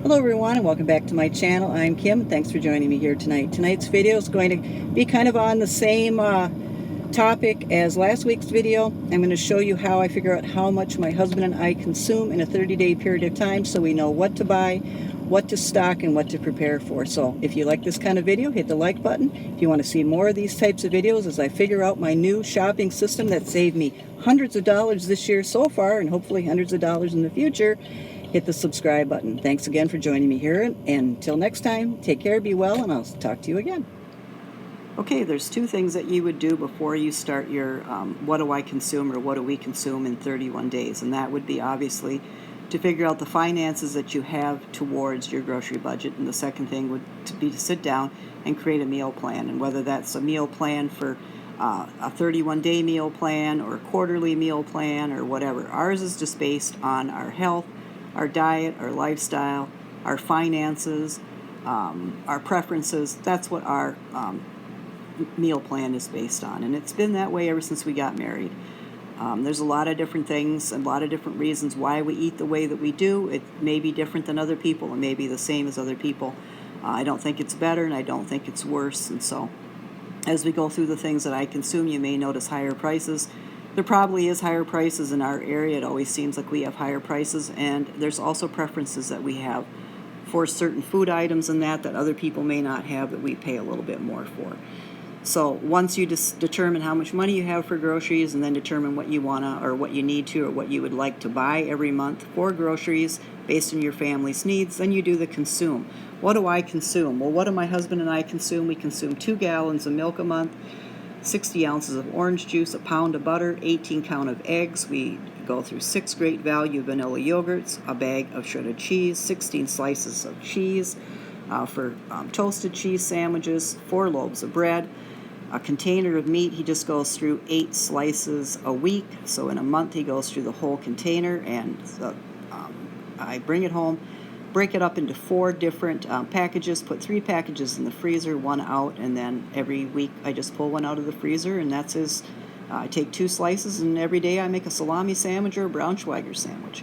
Hello everyone and welcome back to my channel. I'm Kim. Thanks for joining me here tonight. Tonight's video is going to be kind of on the same topic as last week's video. I'm going to show you how I figure out how much my husband and I consume in a 30-day period of time so we know what to buy, what to stock, and what to prepare for. So if you like this kind of video, hit the like button. If you want to see more of these types of videos as I figure out my new shopping system that saved me hundreds of dollars this year so far and hopefully hundreds of dollars in the future, hit the subscribe button. Thanks again for joining me here, and until next time, take care, be well, and I'll talk to you again. Okay, there's two things that you would do before you start your what do I consume or what do we consume in 31 days, and that would be obviously to figure out the finances that you have towards your grocery budget, and the second thing would be to sit down and create a meal plan, and whether that's a meal plan for a 31-day meal plan or a quarterly meal plan or whatever. Ours is just based on our health, our diet, our lifestyle, our finances, our preferences. That's what our meal plan is based on, and it's been that way ever since we got married. There's a lot of different things and a lot of different reasons why we eat the way that we do. It may be different than other people. It may be the same as other people. I don't think it's better, and I don't think it's worse. And so as we go through the things that I consume, you may notice higher prices. There probably is higher prices in our area. It always seems like we have higher prices, and there's also preferences that we have for certain food items and that other people may not have that we pay a little bit more for. So once you determine how much money you have for groceries and then determine what you want to or what you need to or what you would like to buy every month for groceries based on your family's needs, then you do the consume. What do I consume? Well, what do my husband and I consume? We consume 2 gallons of milk a month, 60 ounces of orange juice, a pound of butter, 18 count of eggs. We go through 6 great value vanilla yogurts, a bag of shredded cheese, 16 slices of cheese for toasted cheese sandwiches, 4 loaves of bread, a container of meat. He just goes through 8 slices a week. So in a month he goes through the whole container, and I bring it home, break it up into 4 different packages, put 3 packages in the freezer, 1 out, and then every week I just pull 1 out of the freezer, and that's his. I take 2 slices, and every day I make a salami sandwich or a Braunschweiger sandwich.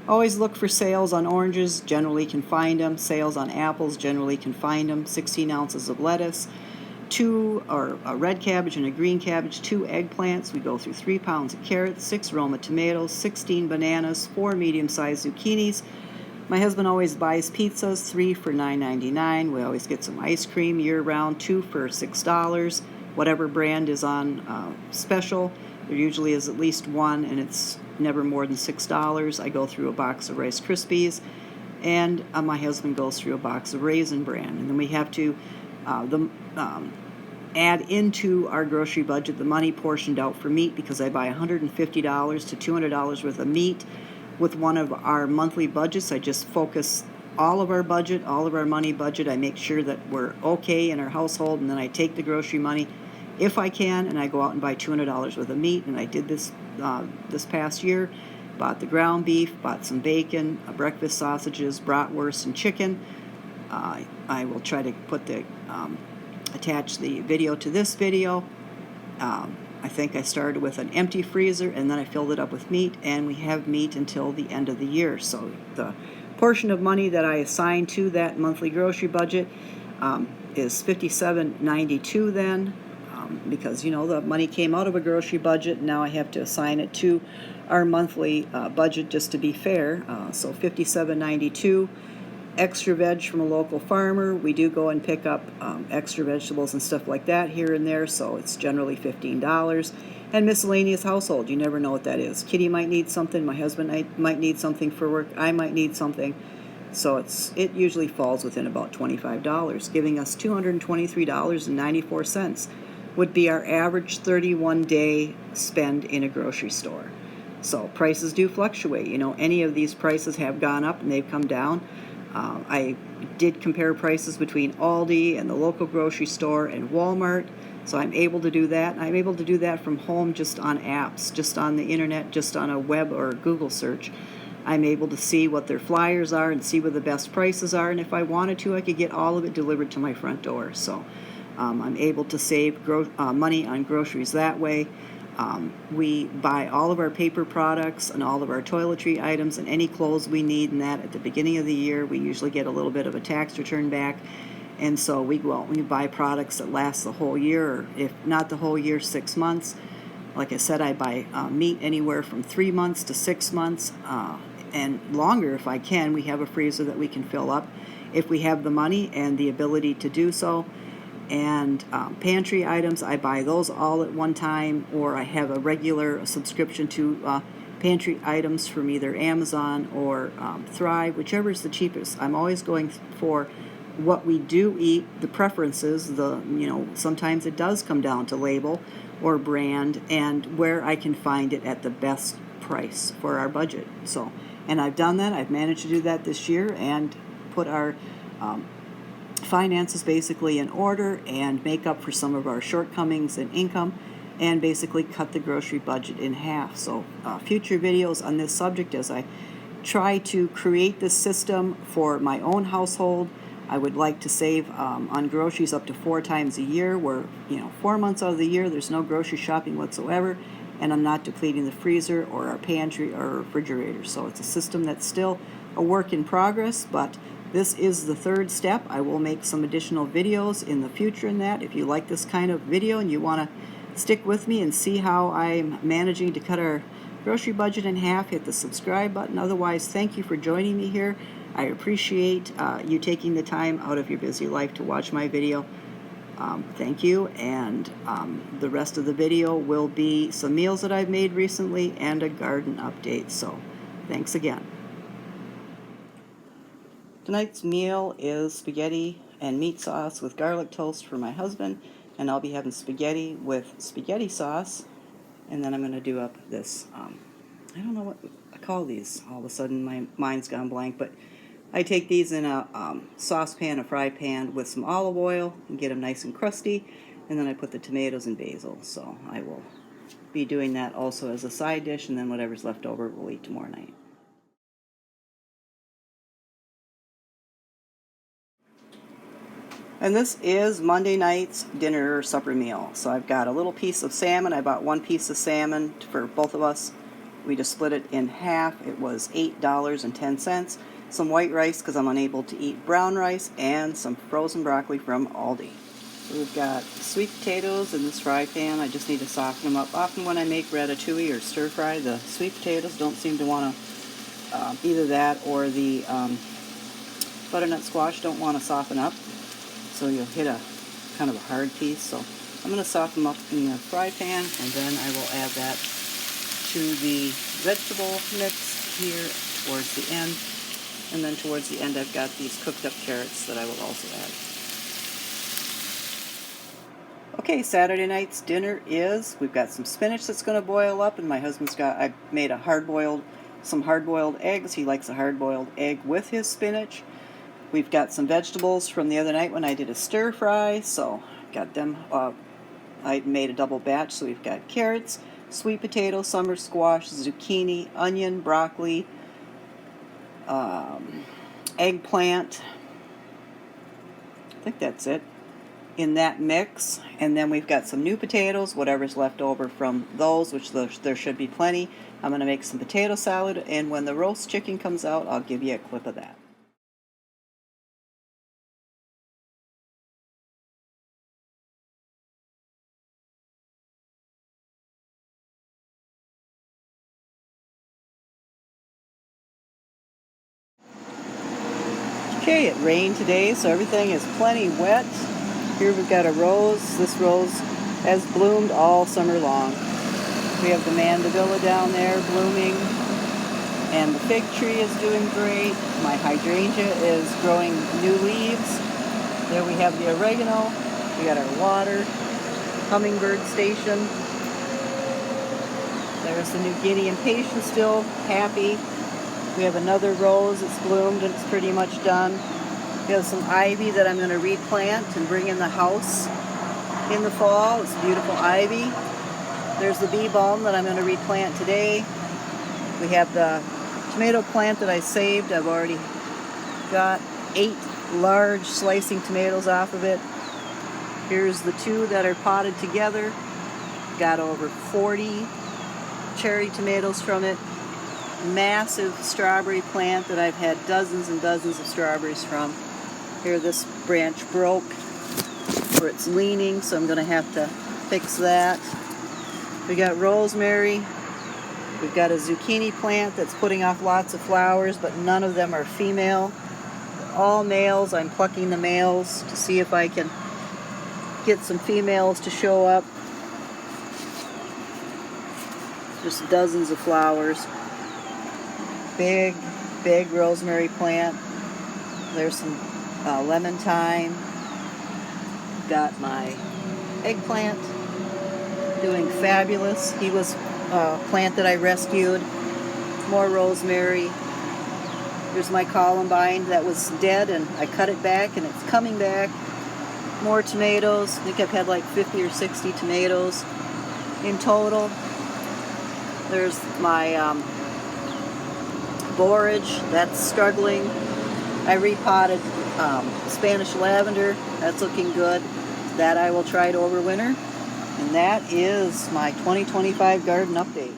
Always look for sales on oranges, generally can find them. Sales on apples, generally can find them. 16 ounces of lettuce, 2 or a red cabbage and a green cabbage, 2 eggplants. We go through 3 pounds of carrots, 6 Roma tomatoes, 16 bananas, 4 medium-sized zucchinis. My husband always buys pizzas, 3 for $9.99. We always get some ice cream year-round, 2 for $6. Whatever brand is on special, there usually is at least one, and it's never more than $6. I go through a box of Rice Krispies, and my husband goes through a box of Raisin Bran. And then we have to add into our grocery budget the money portioned out for meat, because I buy $150 to $200 worth of meat. With one of our monthly budgets, I just focus all of our budget, all of our money budget. I make sure that we're okay in our household, and then I take the grocery money, if I can, and I go out and buy $200 worth of meat. And I did this this past year. Bought the ground beef, bought some bacon, breakfast sausages, bratwurst, and chicken. I will try to put the attach the video to this video. I think I started with an empty freezer, and then I filled it up with meat, and we have meat until the end of the year. So the portion of money that I assign to that monthly grocery budget is $57.92 then, because the money came out of a grocery budget, and now I have to assign it to our monthly budget just to be fair. So $57.92. Extra veg from a local farmer. We do go and pick up extra vegetables and stuff like that here and there, so it's generally $15. And miscellaneous household, you never know what that is. Kitty might need something, my husband might need something for work, I might need something. So it usually falls within about $25, giving us $223.94 would be our average 31-day spend in a grocery store. So prices do fluctuate. Any of these prices have gone up and they've come down. I did compare prices between Aldi and the local grocery store and Walmart, so I'm able to do that. I'm able to do that from home, just on apps, just on the internet, just on a web or a Google search. I'm able to see what their flyers are and see what the best prices are, and if I wanted to, I could get all of it delivered to my front door. So I'm able to save money on groceries that way. We buy all of our paper products and all of our toiletry items and any clothes we need, and that at the beginning of the year. We usually get a little bit of a tax return back, and so we go out and we buy products that last the whole year, or if not the whole year, 6 months. Like I said, I buy meat anywhere from 3 months to 6 months, and longer if I can. We have a freezer that we can fill up if we have the money and the ability to do so. And pantry items, I buy those all at one time, or I have a regular subscription to pantry items from either Amazon or Thrive, whichever is the cheapest. I'm always going for what we do eat, the preferences, sometimes it does come down to label or brand and where I can find it at the best price for our budget. So, and I've done that. I've managed to do that this year and put our finances basically in order and make up for some of our shortcomings in income and basically cut the grocery budget in half. So future videos on this subject as I try to create this system for my own household. I would like to save on groceries up to 4 times a year, where 4 months out of the year there's no grocery shopping whatsoever, and I'm not depleting the freezer or our pantry or refrigerator. So it's a system that's still a work in progress, but this is the 3rd step. I will make some additional videos in the future in that. If you like this kind of video and you want to stick with me and see how I'm managing to cut our grocery budget in half, hit the subscribe button. Otherwise, thank you for joining me here. I appreciate you taking the time out of your busy life to watch my video. Thank you, and the rest of the video will be some meals that I've made recently and a garden update. So thanks again. Tonight's meal is spaghetti and meat sauce with garlic toast for my husband, and I'll be having spaghetti with spaghetti sauce, and then I'm going to do up this, I don't know what I call these. All of a sudden my mind's gone blank, but I take these in a saucepan, a fry pan with some olive oil and get them nice and crusty, and then I put the tomatoes and basil. So I will be doing that also as a side dish, and then whatever's left over we'll eat tomorrow night. And this is Monday night's dinner or supper meal. So I've got a little piece of salmon. I bought 1 piece of salmon for both of us. We just split it in half. It was $8.10. Some white rice because I'm unable to eat brown rice, and some frozen broccoli from Aldi. So we've got sweet potatoes in this fry pan. I just need to soften them up. Often when I make ratatouille or stir fry, the sweet potatoes don't seem to want to, either that or the butternut squash don't want to soften up. So you'll hit a kind of a hard piece. So I'm going to soften them up in the fry pan, and then I will add that to the vegetable mix here towards the end. And then towards the end I've got these cooked up carrots that I will also add. Okay, Saturday night's dinner is, we've got some spinach that's going to boil up, and my husband's I made some hard-boiled eggs. He likes a hard-boiled egg with his spinach. We've got some vegetables from the other night when I did a stir fry, so got them. I made a double batch, so we've got carrots, sweet potato, summer squash, zucchini, onion, broccoli, eggplant. I think that's it in that mix. And then we've got some new potatoes, whatever's left over from those, which there should be plenty. I'm going to make some potato salad, and when the roast chicken comes out, I'll give you a clip of that. Okay, it rained today, so everything is plenty wet. Here we've got a rose. This rose has bloomed all summer long. We have the mandevilla down there blooming, and the fig tree is doing great. My hydrangea is growing new leaves. There we have the oregano. We got our water, hummingbird station. There's the new Guinea impatient still happy. We have another rose that's bloomed and it's pretty much done. We have some ivy that I'm going to replant and bring in the house in the fall. It's beautiful ivy. There's the bee balm that I'm going to replant today. We have the tomato plant that I saved. I've already got 8 large slicing tomatoes off of it. Here's the 2 that are potted together. got over 40 cherry tomatoes from it. Massive strawberry plant that I've had dozens and dozens of strawberries from. Here, this branch broke where it's leaning, so I'm going to have to fix that. We got rosemary. We've got a zucchini plant that's putting off lots of flowers, but none of them are female. All males. I'm plucking the males to see if I can get some females to show up. Just dozens of flowers. Big rosemary plant. There's some lemon thyme. Got my eggplant doing fabulous. He was a plant that I rescued. More rosemary. Here's my columbine that was dead and I cut it back and it's coming back. More tomatoes. I think I've had like 50 or 60 tomatoes in total. There's my borage, that's struggling. I repotted Spanish lavender, that's looking good. That I will try to overwinter. And that is my 2025 garden update.